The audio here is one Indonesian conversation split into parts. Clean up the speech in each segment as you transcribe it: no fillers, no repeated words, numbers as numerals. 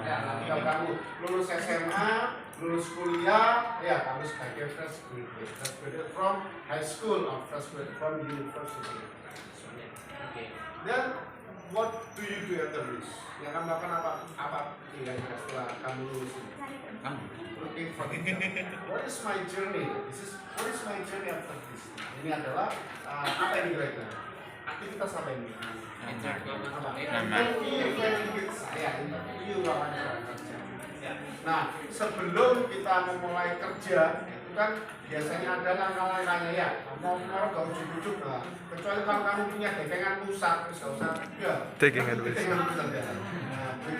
Ya, nanti kalau kamu lulus SMA, lulus kuliah, ya kamu sebagai fresh graduate from high school or fresh graduate from university. Oke. Dan what do you do after this? Yang kamu lakukan apa kira-kira setelah kamu lulus ini? Looking for a job. What is my journey? What is my journey after this? Ini adalah apa ini kira-kira? Aktivitas apa ini? Interview saya, interview lamaran kerja. Nah, sebelum kita memulai kerja, itu kan biasanya ada langkah-langkahnya ya. Mau gak ujuk-ujuk lah. Kecuali kalau kamu punya dekengan pusat, terus gak usah. Ya, dekengan pusat ya.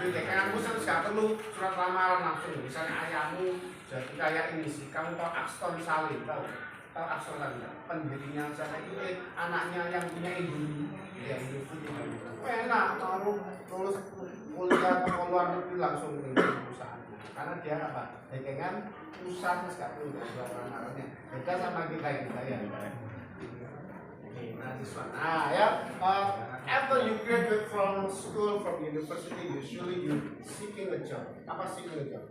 Dekengan pusat gak perlu surat lamaran langsung. Misalnya ayahmu jadi kayak ini sih. Kamu tahu Axton Salim, tahu Axton Salim? Pendirinya saya itu anaknya yang punya Indomie. Ya, Indomie. Enak kalau lulus kuliah ke luar negeri langsung ke perusahaan. Karena dia apa? Dekengan pusat gak perlu surat lamarannya. Beda sama kita ya. Nah, this one. Nah, ya. After you graduate from school, from university, usually you seeking a job. Apa seeking a job?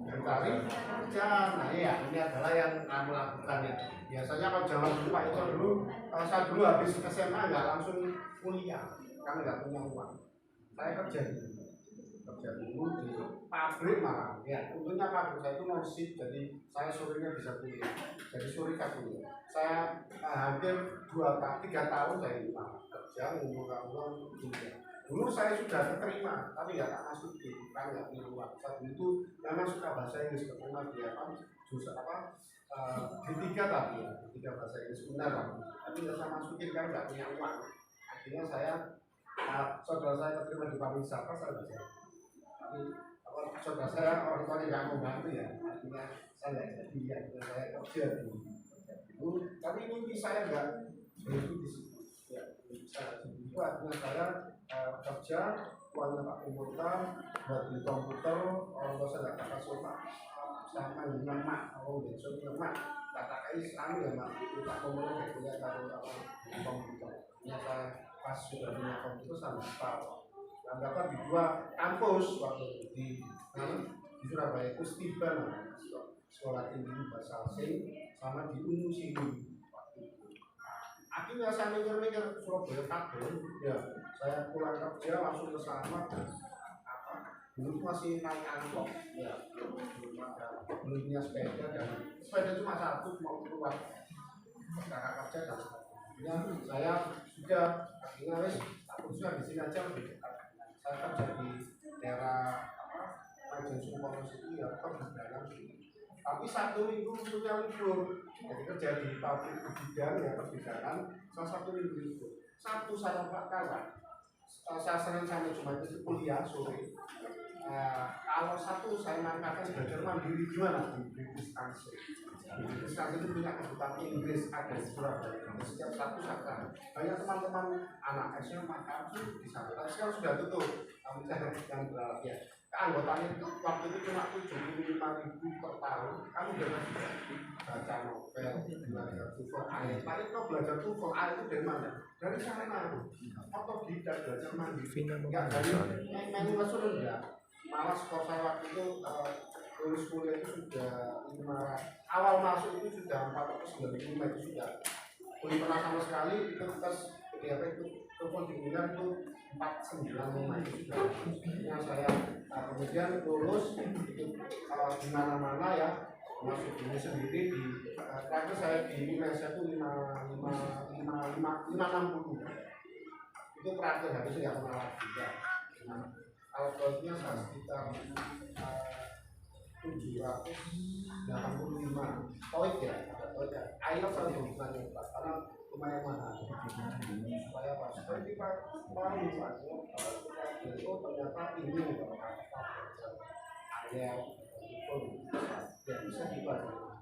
Mencari kerjaan. Nah, iya, ini adalah yang kamu lakukan ya. Biasanya kalau zaman dulu Pak itu dulu, kalau saya dulu habis SMA nggak langsung kuliah, karena nggak punya uang. Saya kerja dulu di pabrik malah. Ya, tentunya pabrik saya itu non-shift, jadi saya sorenya bisa kuliah. Jadi sore saya kuliah. Saya hampir 3 tahun saya di kerja ngumpul-ngumpul kuliah. Dulu saya sudah keterima, tapi nggak tak masukin, kan nggak punya uang. Saat itu memang suka bahasa Inggris, keterima dia kan jurusan D3 tadi ya, D3 bahasa Inggris benar lah. Tapi nggak saya masukin kan nggak punya uang. Akhirnya saya saudara saya keterima di pabrik siapa saya nggak bisa. Tapi saudara saya orang tuanya nggak mau bantu ya, akhirnya saya nggak jadi ya, saya kerja dulu. Tapi mimpi saya nggak itu di situ. Ya, itu artinya saya kerja, uangnya tak kumpulkan, buat di komputer, orang tua saya nggak kakak sofa, sama dengan mak, kalau besok dengan mak, kata kais kami ya mak, itu tak kumpulkan kayak kuliah taruh komputer. Ya saya pas sudah punya komputer sama tahu. Nah, dapat di 2 kampus waktu itu di Surabaya itu Stiban, sekolah tinggi bahasa asing, sama di UNU Sini. Akhirnya saya mikir-mikir Surabaya kabel, ya saya pulang kerja langsung ke sana. Dulu masih naik angkot, ya belum punya sepeda dan sepeda cuma satu mau keluar kakak kerja dan sebagainya. Saya sudah akhirnya takut sudah di sini aja lebih dekat. Saya kerja di daerah Majen Sumpah itu ya pergudangan. Tapi 1 minggu punya libur, jadi kerja di pabrik bidang ya pergudangan, salah 1 minggu libur. Sabtu saya kawan, saya Senin sampai Jumat itu kuliah sore. Kalau Sabtu saya mengatakan belajar mandiri gimana di British Council. British Council itu punya kebutuhan Inggris ada di Surabaya. Setiap Sabtu saya banyak teman-teman anak SMA kampus di sana. Tapi sekarang sudah tutup. Kamu yang berapa ya? Keanggotaannya itu waktu itu cuma 75.000 per tahun. Kamu sudah baca novel, belajar TOEFL, IELTS. Tapi kalau belajar TOEFL, IELTS itu dari mana? Dari sana. Otodidak belajar mandiri. Enggak dari main les enggak. Malah skor saya waktu itu lulus kuliah itu sudah 5, awal masuk itu sudah 495 itu sudah. Belum pernah sama sekali itu tes PDP itu telepon di bulan itu 495 itu sudah. Yang saya kemudian lulus itu di mana-mana ya, masuk ini sendiri di terakhir saya di Indonesia itu 560 itu terakhir habis nggak pernah lagi ya. Kalau golnya saya sekitar 785 poin ya, IELTS saya belum pernah nyoba karena lumayan mahal. Supaya pas seperti Pak itu ternyata ini IELTS ya bisa dibaca.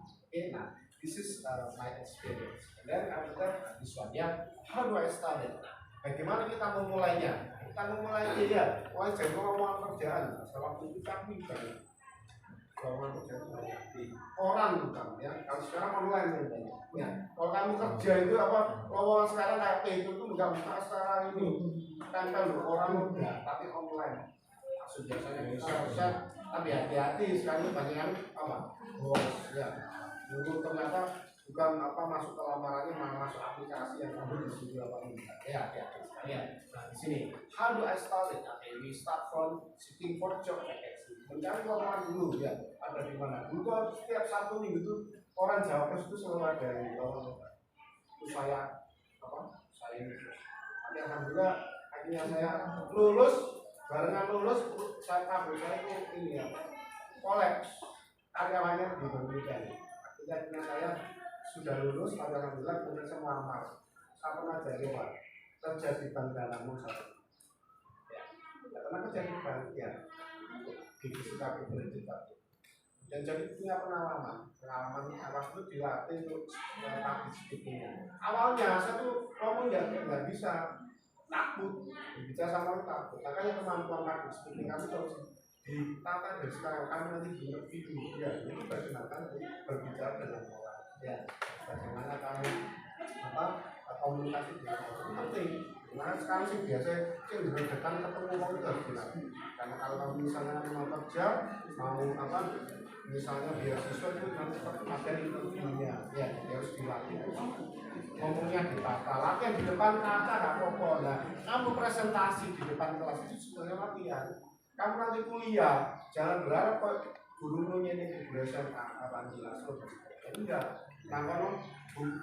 Nah, this is my experience. And then after this one ya, how do I start it? Bagaimana kita memulainya? Kita memulainya ya, mulai dari lowongan kerjaan. Waktu itu kami banyak lowongan kerjaan banyak di orang bukan ya. Kalau sekarang online banyak. Ya, kalau kamu kerja itu apa? Lowongan sekarang kayak itu tuh nggak buka secara ini. Kan kalau orang muda tapi online. maksud biasanya bisa, tapi hati-hati sekarang banyak yang apa bos ya, untuk ternyata bukan apa masuk ke lamarannya malah masuk aplikasi yang kamu disuruh apa enggak ya sekalian. Nah di sini how do I start it? Okay, we start from seeking for job vacancy, mencari lowongan dulu ya, ada di mana dulu tuh setiap Sabtu Minggu itu orang Jawa Pos itu selalu ada yang lowongan itu saya tapi alhamdulillah akhirnya saya lulus, barengan lulus saya kabur saya itu ini ya kolaps karyawannya diberikan. Akhirnya saya sudah lulus, alhamdulillah kemudian saya melamar. Saya pernah jadi apa? Kerja di bank Danamu saya. Ya, pernah kerja di bank ya. Divisi kredit. Dan jadi punya pengalaman awal itu dilatih untuk public speaking. Awalnya saya tuh ngomong nggak bisa, takut bicara sama orang takut. Makanya kemampuan public speaking kami harus ditata dari sekarang. Kami nanti video ya itu perkenalkan berbicara dengan orang ya, bagaimana kami komunikasi dengan orang penting. Karena sekarang sih biasa dengan dekat ketemu orang itu harus dilatih. Karena kalau kamu misalnya mau kerja mau apa misalnya beasiswa itu nanti materi interviewnya ya harus dilatih, ngomongnya ditata, latihan di depan kaca nggak apa-apa. Nah kamu presentasi di depan kelas itu sebenarnya latihan. Kamu nanti kuliah jangan berharap kok gurumu ini guru SMA apa jelas enggak. Nah kalau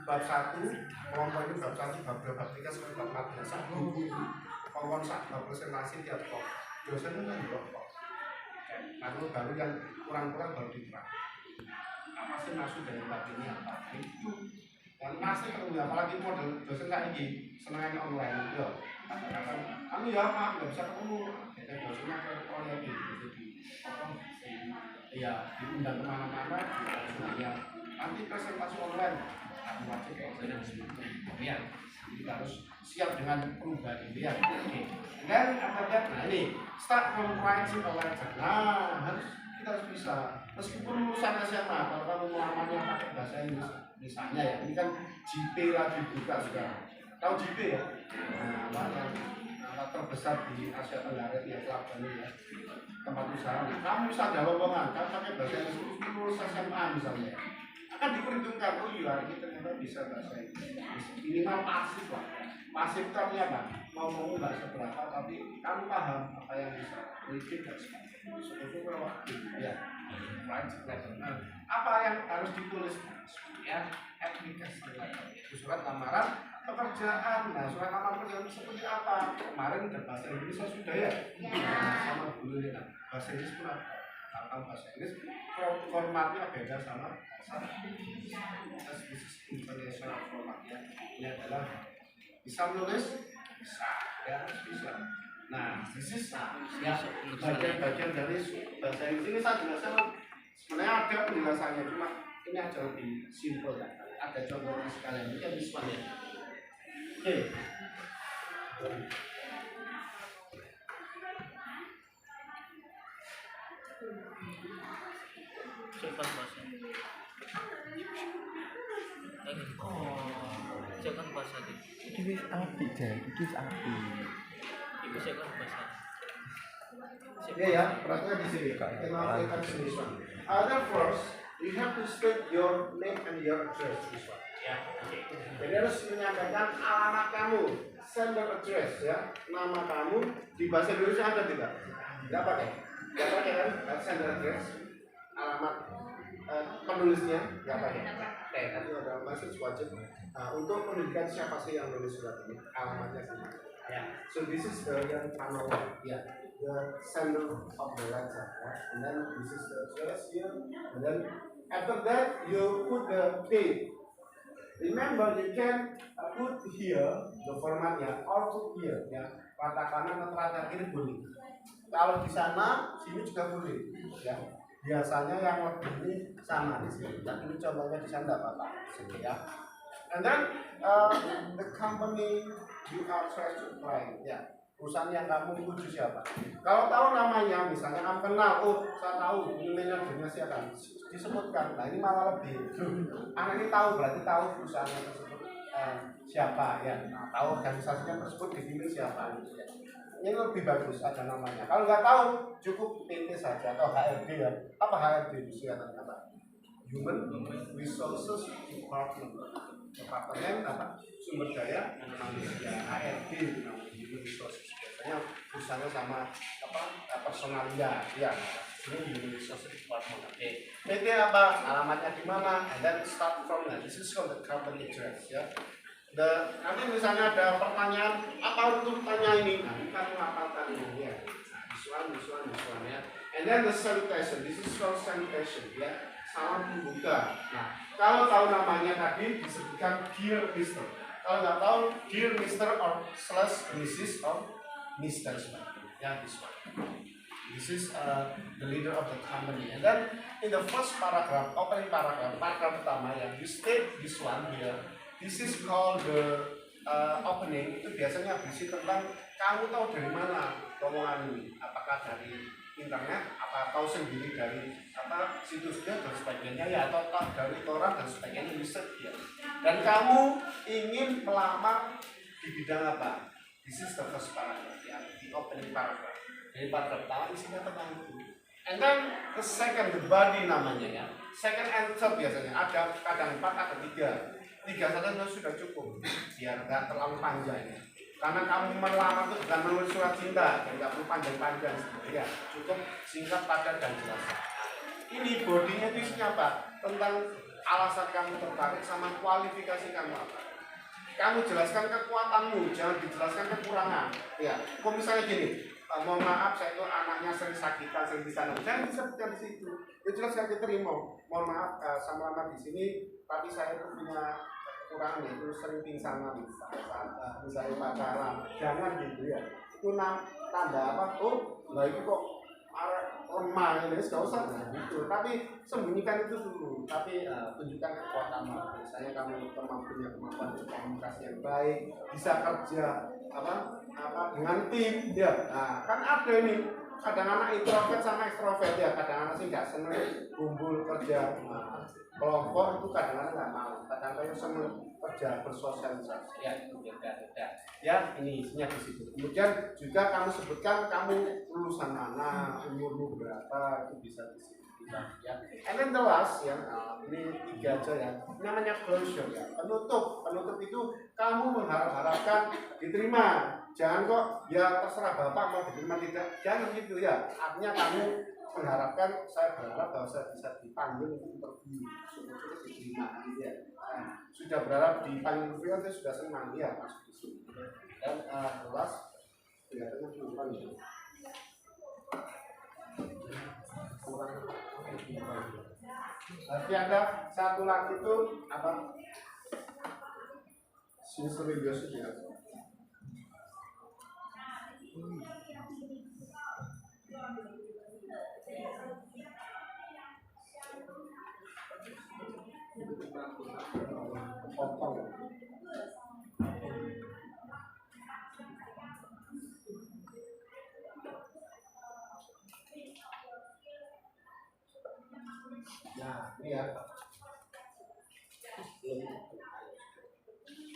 bab 1 kelompok ini bab 1 bab 2 bab 3 sampai bab 14 buku itu kelompok bab presentasi tiap kok dosennya kan kelompok. Lalu baru yang kurang-kurang baru diterapkan. Apa sih maksud dari bab ini apa? Itu dan masih ketemu apalagi model dosen kayak ini senangnya online ya. Katakan kami ya maaf nggak bisa ketemu. Kita dosennya ke proyek gitu di ya diundang kemana-mana ya nanti presentasi online kamu wajib kayak ya kita harus siap dengan perubahan ini ya. Oke. Dan apa nah ini start from writing a letter. Nah harus kita harus bisa meskipun lulusan SMA kalau kamu melamarnya pakai bahasa Inggris misalnya ya ini kan JP lagi buka sekarang. Tahu JP ya? Nah, terbesar di Asia Tenggara di Bali ya tempat usaha. Kamu bisa ada lowongan, kamu pakai bahasa Inggris lulus SMA misalnya akan diperhitungkan. Oh iya ini ternyata bisa bahasa Inggris minimal pasif lah. Pasif itu artinya apa? Ngomong nggak seberapa tapi kamu paham apa yang bisa sedikit dan sebetulnya waktu ya apa yang harus ditulis ya aplikasi itu surat lamaran pekerjaan. Nah surat lamaran pekerjaan seperti apa? Kemarin udah bahasa Inggris sudah ya sama dulu ya bahasa Inggris pun ada. Kalau bahasa Inggris formatnya beda sama bahasa international formatnya. Ini adalah bisa menulis bisa ya harus bisa. Nah this is ya bagian-bagian dari bahasa Inggris ini saya jelaskan sebenarnya ada penjelasannya cuma ini aja lebih simpel ya. Ada contohnya sekalian ini kan misalnya oke. Cepat bahasa. Jangan bahasa deh. Iki wis apik, Jay. Iki wis apik. Iku jangan bahasa. Ya ya, perhatikan di sini Kak. Kita melakukan sini. Other first, you have to state your name and your address. Ya, oke. Jadi harus menyampaikan alamat kamu, sender address ya, nama kamu di bahasa Indonesia ada tidak? Tidak pakai. Tidak pakai kan? Sender address, alamat penulisnya tidak pakai. Oke, tapi dalam bahasa wajib untuk menunjukkan siapa sih yang nulis surat ini, alamatnya sih. Ya, so this is the yang pertama ya, the sender of the letter, ya. And then this is the address here, and then after that you put the date. Remember you can put here the formatnya or put here ya, rata kanan atau rata kiri boleh. Kalau di sana, sini juga boleh. Ya, biasanya yang lebih ini sama di sini. Yang ini contohnya di sana tidak apa-apa, sini ya. And then the company you are trying to apply, ya, perusahaan yang kamu tuju siapa? Kalau tahu namanya, misalnya kamu kenal, oh saya tahu ini manajernya siapa, disebutkan. Nah ini malah lebih. Anak ini tahu berarti tahu perusahaannya tersebut siapa ya, nah, tahu organisasinya tersebut dipilih siapa. Ya. ini lebih bagus ada namanya. Kalau nggak tahu cukup PT saja atau HRD ya. Apa HRD itu singkatannya apa? Human Resources Department. Departemen apa? Sumber daya manusia. HRD itu namanya Human Resources. Biasanya urusannya sama apa? Personalia ya. Ini Human Resources Department. Oke. PT apa? Alamatnya di mana? And then start from that. This is called the company address ya. Nanti misalnya ada pertanyaan apa untuk tanya ini, nah kita mengapalkan ini ya, visual ya. And then the salutation, this is called salutation ya, salam pembuka. Nah kalau tahu namanya tadi disebutkan dear Mister. Kalau nggak tahu dear Mister or slash Mrs or Mister ya, this one. This is the leader of the company. And then in the first paragraph, opening paragraph pertama ya, you state this one here. This is called the opening. Itu biasanya berisi tentang kamu tahu dari mana omongan ini. Apakah dari internet, apa tahu sendiri dari apa situsnya dan sebagainya ya, atau dari koran dan sebagainya riset ya. Dan kamu ingin melamar di bidang apa? This is the first paragraph ya, the opening paragraph. Jadi paragraph pertama isinya tentang itu. And then the second, the body namanya ya. Second and third biasanya ada kadang 4 atau 3. 3 saja sudah cukup biar nggak terlalu panjang ya. Karena kamu melamar itu bukan menulis surat cinta dan nggak perlu panjang-panjang sebenarnya, cukup singkat, padat dan jelas. Ini bodinya itu isinya apa? Tentang alasan kamu tertarik sama kualifikasi kamu apa. Kamu jelaskan kekuatanmu, jangan dijelaskan kekurangan. Ya, kok misalnya gini, mohon maaf saya itu anaknya sering sakitan, sering di sana. Jangan disebutkan di situ. Ya jelas saya diterima. Mohon maaf sama lama di sini, tapi saya itu punya kekurangan itu sering pingsan misalnya pacaran. Jangan gitu ya. Itu tanda apa? Oh, nah itu kok lemah ini, nggak usah gitu. Tapi sembunyikan itu dulu. Tapi tunjukkan kekuatanmu. Misalnya kamu punya kemampuan komunikasi yang baik, bisa kerja dengan tim ya. Nah, kan ada ini kadang anak introvert sama ekstrovert ya. Kadang anak sih nggak seneng kumpul kerja kelompok, itu kadang-kadang nggak mau. Kadang-kadang seneng kerja bersosialisasi ya, itu beda-beda. Ya, ini isinya di situ. Kemudian juga kamu sebutkan kamu lulusan mana, umurmu berapa, itu bisa di situ. Ya. And then the last ya, ini 3 aja ya. Namanya closure ya. Penutup itu kamu mengharap-harapkan diterima. Jangan kok ya terserah bapak mau diterima tidak. Jangan gitu ya. Artinya kamu mengharapkan, saya berharap bahwa saya bisa dipanggil untuk interview, syukur-syukur diterima ya. Nah, sudah berharap dipanggil interview, saya sudah senang ya masuk di sini. Dan jelas kelihatannya penutupan ya. Nanti ada satu lagi itu apa? Sincerious ya. Potong. Nah, ini ya.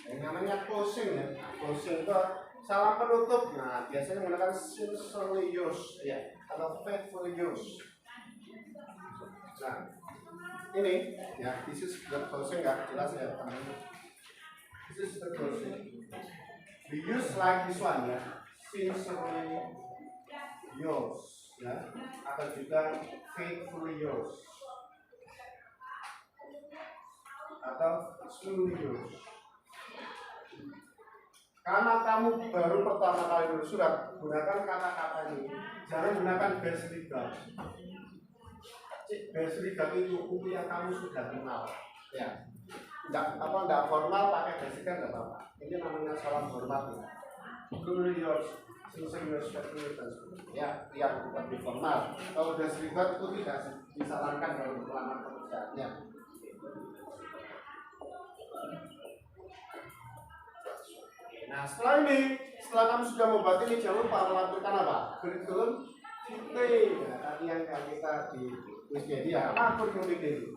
Yang namanya closing ya. Closing itu salam penutup. Nah, biasanya menggunakan sincerely yours ya, atau faithfully yours. Nah, ini ya, this is the closing ya, jelas ya teman-teman. This is the closing. We use like this one ya, sincerely yours ya, atau juga faithfully yours, atau truly yours. Karena kamu baru pertama kali menulis surat, gunakan kata-kata ini. Jangan gunakan best legal. Best legal itu buku yang kamu sudah kenal. Ya, enggak formal pakai best legal enggak apa-apa. Ini namanya salam hormat. Truly yours, sincerely yours, ya, yang lebih formal. Kalau best legal itu tidak disarankan dalam pelamar pekerjaannya. Nah setelah kamu sudah membuat ini, jangan lupa melakukan apa? Kurikulum vitae. Nah, tadi yang kita di Wikipedia, apa kurikulum vitae?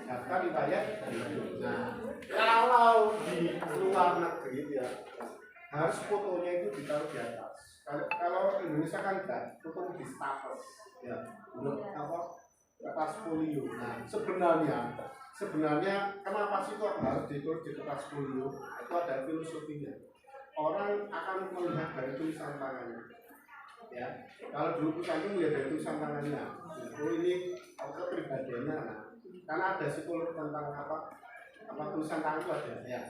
Daftar dibayar. Nah, kalau di luar negeri ya, harus fotonya itu ditaruh di atas. Kalau Indonesia kan enggak, tutup di status, ya, untuk apa? Kertas folio. Nah, sebenarnya kenapa sih kok harus ditulis di kertas folio? Itu ada filosofinya. Orang akan melihat dari tulisan tangannya. Ya, kalau dulu kita melihat dari tulisan tangannya, itu ini kepribadiannya. Nah, karena ada psikolog tentang apa tulisan tangan itu ada. Ya,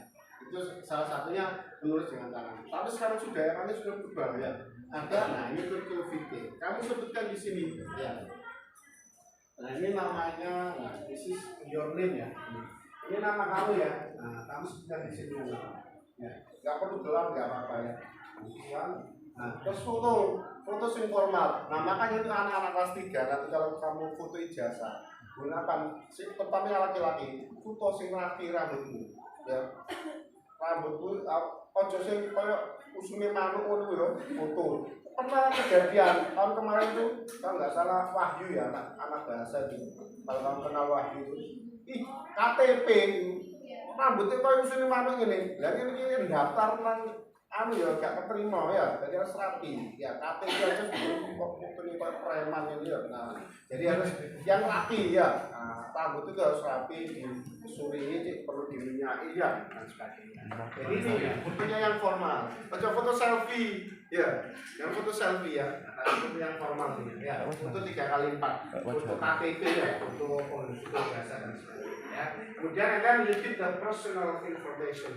itu salah satunya menulis dengan tangan. Tapi sekarang sudah eranya sudah berubah ya. Ada, nah ini curriculum vitae. Kamu sebutkan di sini. Ya. Nah ini namanya, nah this is your name ya. Ini nama kamu ya. Nah kamu sebutkan di sini. Ya, nggak perlu gelap nggak apa-apa ya. Kemudian, nah terus foto yang formal. Nah makanya itu anak-anak kelas 3 nanti kalau kamu foto ijazah gunakan, terutama laki-laki, foto sing rapi rambutmu. Ya, rambutmu, ojo sing koyo usume manuk ngono ya, foto. Pernah kejadian tahun kemarin tuh, kalau nggak salah Wahyu ya, anak bahasa itu. Kalau kamu kenal Wahyu itu, KTP rambutnya kayak usulnya manuk ini. Lagi ini daftar nang anu ya gak keterima ya, jadi harus rapi. Ya KTP aja sebelum kok ini kayak preman ini ya. Nah, jadi harus yang rapi ya. Nah, rambut itu harus rapi, disuri, perlu diminyaki ya dan sebagainya. Jadi ini fotonya yang formal. Baca foto selfie, ya, yang foto selfie ya. Nah, foto yang formal ini ya. Foto 3x4, foto KTP ya, foto biasa dan sebagainya. Ya. Kemudian akan listed the personal information.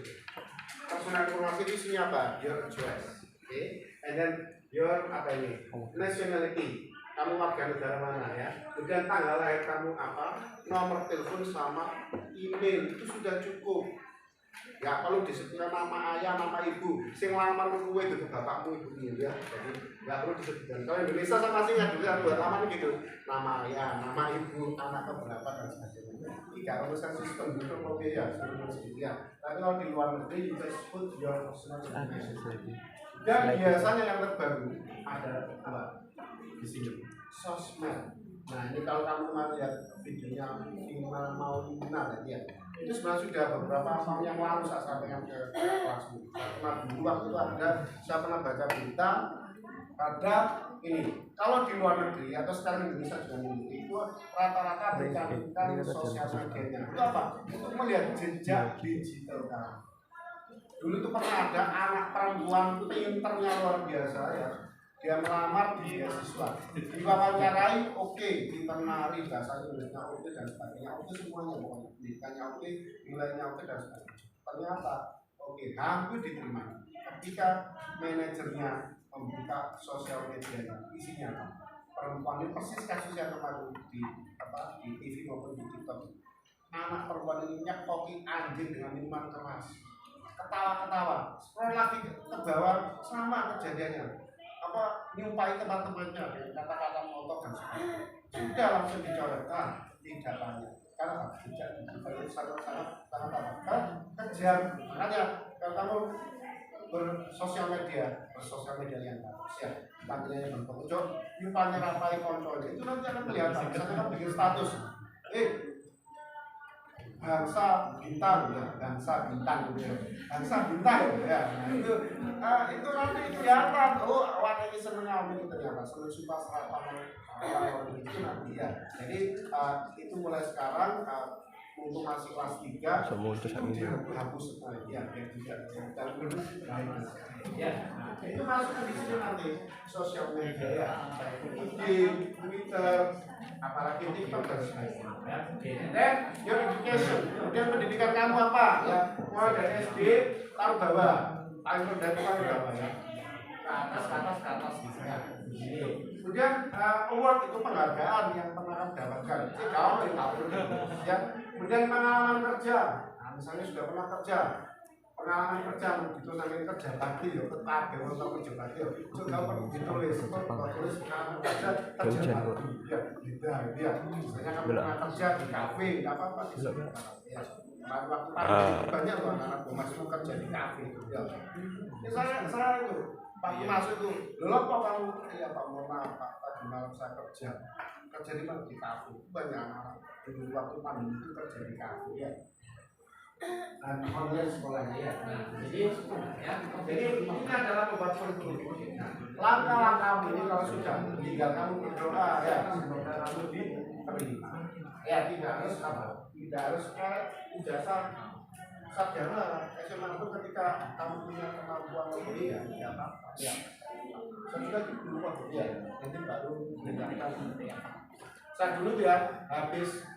Personal informasi itu isinya apa? Your address, okay? And then your apa ini? Nationality. Kamu warga negara mana ya? Kemudian tanggal lahir kamu apa? Nomor telepon sama email itu sudah cukup. Ya perlu disebutkan nama ayah, nama ibu. Sing lamar kowe itu bapakmu ibumu ya. Jadi nggak perlu disebutkan. Kalau Indonesia sama asingnya dulu buat lamar gitu. Nama ayah, nama ibu, anak berapa dan sebagainya. Tidak urusan sistem itu oke ya, seperti ya. Tapi kalau di luar negeri you just put your personal information. Dan biasanya yang terbaru ada apa? Di sini sosmed. Nah ini kalau kamu mau lihat videonya mau tadi ya, itu sebenarnya sudah beberapa tahun yang lalu saya sampaikan ke kelasmu. Saya pernah dulu waktu itu saya pernah baca berita ada ini. Kalau di luar negeri atau sekarang Indonesia juga memiliki itu rata-rata mencantumkan sosial medianya. Itu apa? Untuk melihat jejak digital kamu. Dulu itu pernah ada anak perempuan pinternya luar biasa ya. Dia melamar di beasiswa, diwawancarai oke, ditemari bahasa Indonesia oke dan sebagainya, oke semuanya pokoknya, pendidikannya oke, nilainya oke dan sebagainya. Ternyata oke, hampir diterima. Ketika manajernya membuka sosial media isinya apa? Perempuan ini persis kasus yang kemarin di TV maupun di TikTok. Anak perempuan ini nyekoki anjing dengan minuman keras, ketawa-ketawa, scroll lagi ke bawah sama kejadiannya. Nyumpai teman-temannya dengan kata-kata motor dan sebagainya sudah langsung dicoretkan tidak banyak karena tidak digital sangat kejam. Makanya kalau kamu bersosial media yang bagus ya tampilnya yang berpojok nyumpanya rapai kontrol itu nanti akan kelihatan. Misalnya kamu bikin status bangsa bintang ya, bangsa bintang gitu ya, bangsa bintang ya. Nah, itu nanti kelihatan warna ini senengnya ini ternyata seneng suka serapan orang itu nanti ya. Jadi itu mulai sekarang untuk masih kelas 3 itu dihapus semua ya, biar tidak ya. Itu masuk di sini nanti sosial media ya, IG, Twitter, apalagi TikTok dan sebagainya. Dan your education, kemudian pendidikan kamu apa ya, mulai dari SD taruh bawah, taruh bawah ya, ke atas gitu ya. Kemudian award itu penghargaan yang pernah kamu dapatkan, itu jauh dari tahun ya. Kemudian pengalaman kerja, nah, misalnya sudah pernah kerja, pengalaman kerja begitu sampai kerja bakti ya, tetap untuk kerja bakti ya, juga perlu ditulis pengalaman kerja bakti ya, misalnya kamu pernah kerja di kafe, nggak apa-apa ya. Waktu banyak loh anak-anak masuk kerja di kafe ya. Saya itu waktu masuk itu, loh kok kamu ya Pak mohon maaf Pak, tadi malam saya kerja di mana di kafe, banyak anak-anak dulu waktu pandemi itu kerja di kafe ya. online sekolahnya ya. Jadi ini adalah obat kurikulum. Langkah-langkah ini kalau sudah tinggal kamu berdoa ya, semoga kamu diterima. Ya tidak harus apa? Tidak harus ijazah sarjana SMA itu ketika kamu punya kemampuan lebih ya tidak apa-apa. Ya. Saya juga dulu waktu ya, nanti baru meninggalkan seperti apa. Saya dulu ya habis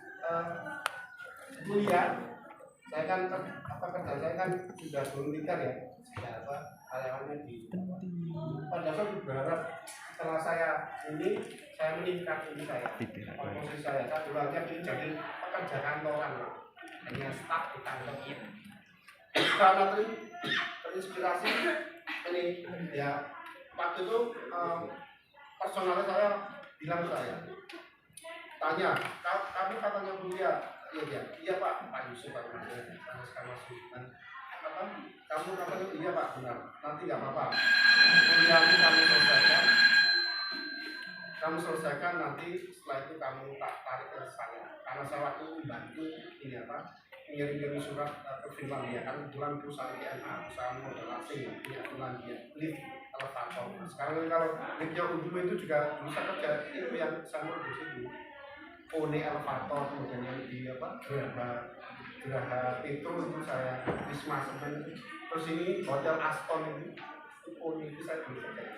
kuliah, saya kan kerja saya kan sudah belum nikah ya, saya karyawannya di. Pada saat berharap setelah saya meningkat ini saya, posisi saya dulunya ini jadi pekerja kantoran lah, hanya staf di kantor ini. Karena terinspirasi ini ya waktu itu personalnya saya bilang ke saya, tanya, kamu katanya kuliah, iya Pak Yusuf Pak apa? Kamu katanya iya Pak benar, nanti nggak apa-apa, kuliahmu kamu selesaikan nanti setelah itu kamu tak tarik ke saya, karena saya waktu membantu ini apa? Mengirim surat ke Finlandia, kan kebetulan perusahaan IMA, perusahaan modal asing punya Finlandia, lift elevator. Sekarang kalau liftnya Udum itu juga bisa kerja itu yang saya produksi itu Kone elevator, kemudian yang di apa Geraha Petro itu saya Wisma Semen, terus ini hotel Aston itu Kone itu saya bisa kerja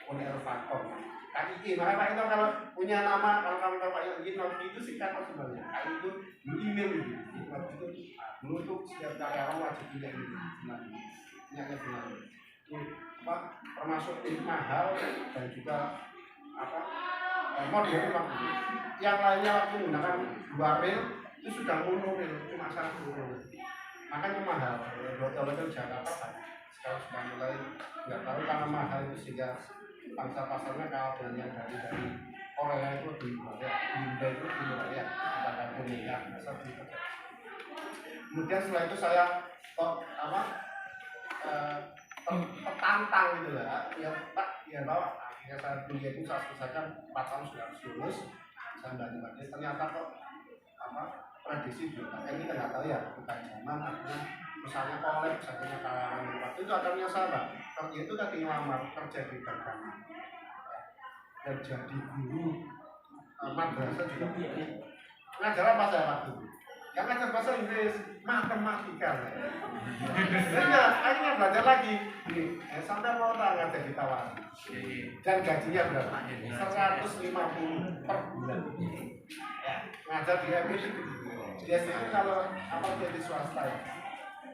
Kone elevator. KII, makanya Pak itu kalau punya nama, kalau kamu tahu Pak Yogi itu singkatan sebenarnya. KII itu email gitu. Itu dulu tuh setiap karyawan wajib punya ini, punya benar. Apa termasuk tim mahal dan juga apa modern waktu itu. Yang lainnya waktu menggunakan 2 rel itu sudah monorail, cuma 1 rel. Makanya mahal. Hotel-hotel Jakarta banyak. Sekarang sudah mulai nggak tahu karena mahal itu sehingga pangsa pasarnya kalah dengan yang dari Korea itu lebih banyak, India itu lebih banyak daripada Korea. Kemudian setelah itu saya tertantang gitu lah, ya Pak, ya Pak, akhirnya saya kuliah itu saya selesaikan 4 tahun sudah lulus, saya bantu-bantu, ternyata kok prediksi juga, ini kan nggak tahu ya, bukan zaman, artinya misalnya kolek, misalnya karyawan waktu itu akhirnya saya kerja itu tadi ngelamar kerja di perdagangan dan jadi guru madrasah juga ngajar apa saya waktu yang ngajar bahasa Inggris matematika ya akhirnya belajar lagi sampai mau ngajar di Tawar dan gajinya berapa? 150 per bulan ya, ngajar di MIT biasanya kalau jadi swasta ya.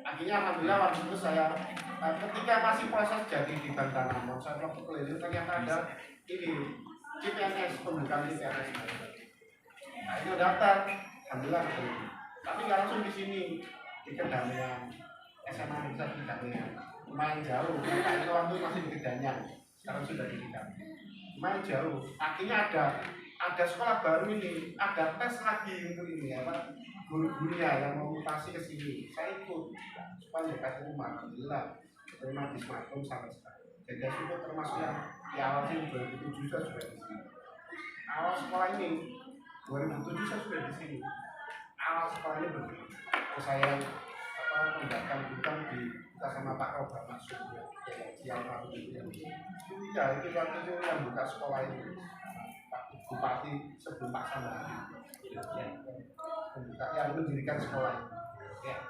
Akhirnya alhamdulillah waktu itu saya ketika masih proses jadi di Bank Danamon, saya waktu keliling ternyata ada ini CPNS, pembukaan CPNS. Nah itu daftar, alhamdulillah tapi nggak langsung di sini di Kedamian SMA bisa di Kedamian lumayan jauh, karena itu waktu masih di Kedanyang, sekarang sudah di Kedamian lumayan jauh. Akhirnya ada sekolah baru ini, ada tes lagi untuk ini apa guru-gurunya yang mau mutasi ke sini, saya ikut supaya dekat rumah. Alhamdulillah terima di Smartphone sampai sekarang. Jadi itu termasuk yang di awal sih 2007 saya sudah di sini. Awal sekolah ini 2007 saya sudah di sini. Awal sekolah ini begitu. Saya mendapatkan hutang di kita sama Pak Roba masuk ya, siang waktu itu ya itu waktu itu yang buka sekolah ini Pak Bupati sebelum Pak Sambal yang mendirikan sekolah ini ya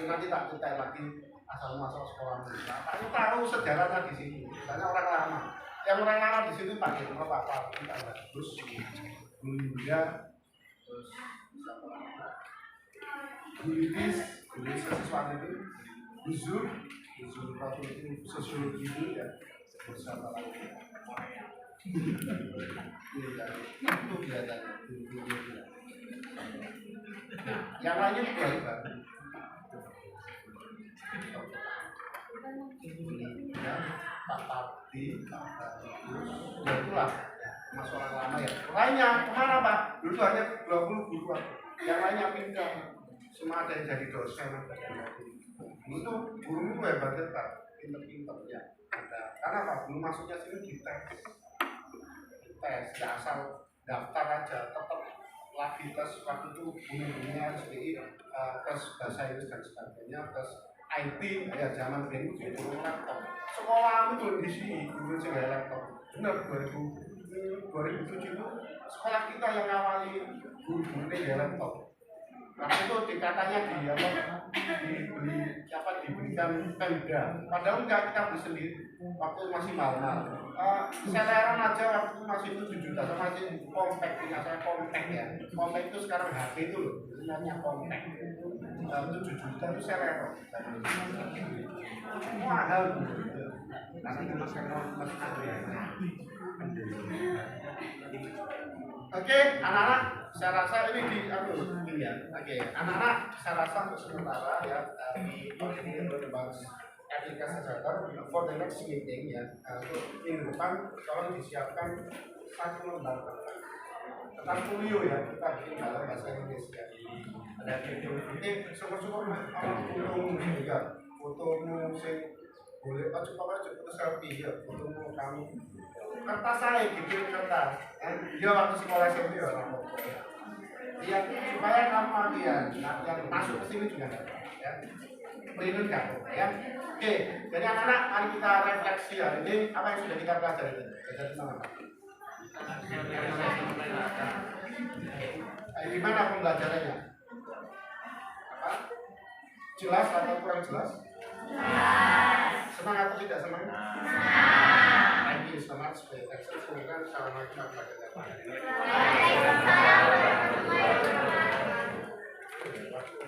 nanti tak cerita lagi asal masuk sekolah ini Pak tahu sejarahnya di sini misalnya orang lama di sini Pak Irma Pak kita terus Bulia terus Bulitis siswa itu Buzur Rasul itu sosiologi itu ya bersama lagi itu kelihatannya nah yang lainnya juga ya Pak Tati ya itulah masuk orang lama ya lainnya kemana Pak dulu hanya 20 guru yang lainnya pindah semua ada yang jadi dosen itu guru itu hebatnya Pak pinter-pinter ya ada karena apa dulu masuknya sini di tes ya asal daftar aja tetap lagi tes waktu itu bunyi-bunyinya SPI, tes bahasa Inggris dan sebagainya, tes IT, ya zaman dulu itu laptop. Sekolah itu di sini, dulu saya laptop. Benar 2007 itu sekolah kita yang awali guru-gurunya laptop. Nah itu dikatanya diberikan Pemda. Padahal enggak, kita beli sendiri waktu masih mahal. Celeron aja waktu itu masih 7 juta, masih compact, ingat saya compact ya. Compact itu sekarang HP itu loh, sebenarnya compact. 7 juta itu Celeron. Mahal. Nanti kita masih ada ya. Oke, anak-anak, saya rasa ini ini ya. Oke, anak-anak, saya rasa untuk sementara ya di aplikasi Sator for the next meeting ya. Untuk minggu depan tolong disiapkan satu lembar tentang polio ya. Kita bikin dalam bahasa Inggris ya. Ada video ini syukur-syukur orang polio juga fotomu sing boleh coba foto selfie ya, fotomu kamu kertas saya bikin kertas dia waktu sekolah SMP orang ya supaya kamu latihan masuk ke sini juga ya pelindung kamu ya. Oke, jadi anak-anak mari kita refleksi hari ini apa yang sudah kita pelajari belajar tentang apa? Gimana pembelajarannya? Apa? Jelas atau kurang jelas? Senang atau tidak senang? Thank you so much for your attention. Semoga salam lagi.